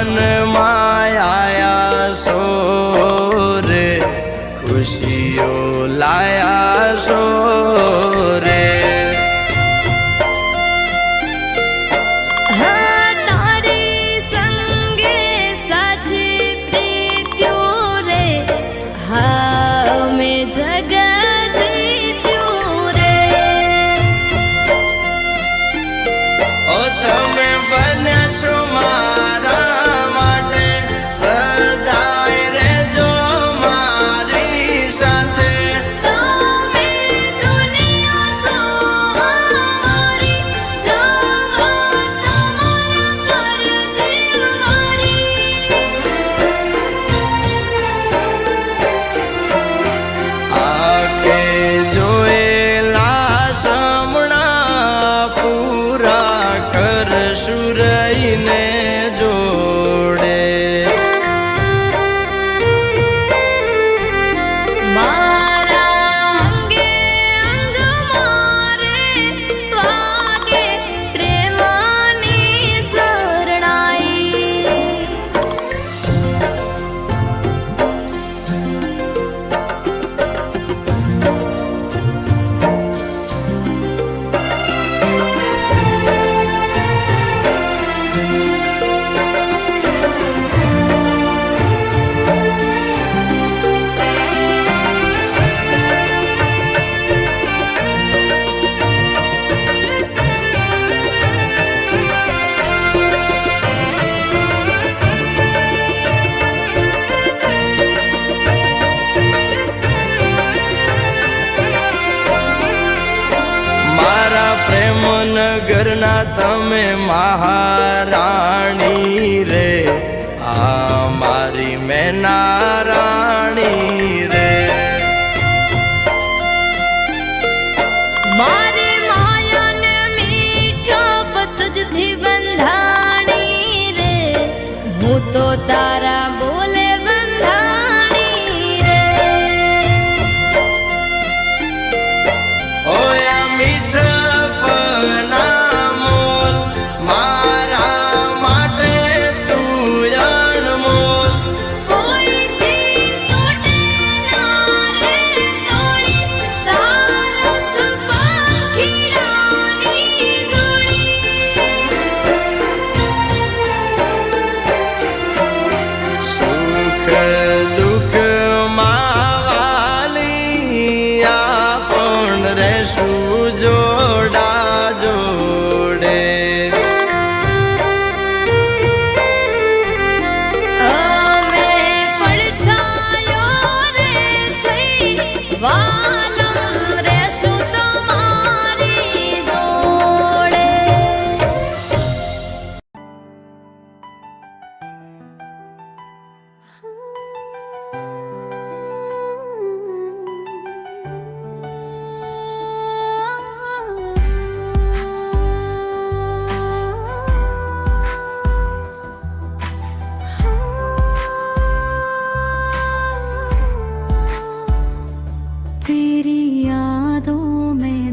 मन माया सो रे, खुशियों लाया सो रे। नगरना तमे महाराणी रे, मारी मैना राणी रे। मारे माया ने मीठा पतज थी बंधाणी रे, हूँ तो तारा बोले बंधाणी रे। ओया मीठा जोड़ा जोड़े। मैं पड़छायो रे थई वालम रेशु तुम्हारी जोड़े।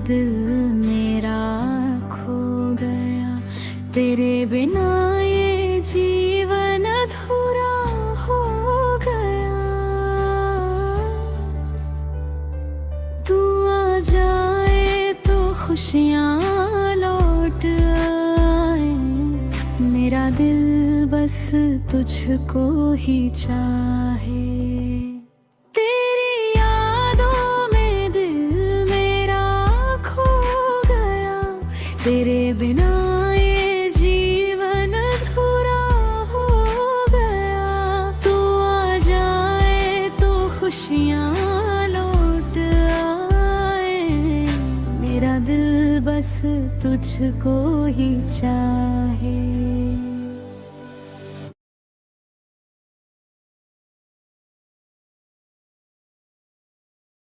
दिल मेरा खो गया, तेरे बिना ये जीवन अधूरा हो गया। तू आ जाए तो खुशियाँ लौट आए, मेरा दिल बस तुझको ही चाहे। तेरे बिना ये जीवन अधूरा हो गया। तू आ जाए तो खुशियाँ लौट आए, मेरा दिल बस तुझको ही चाहे।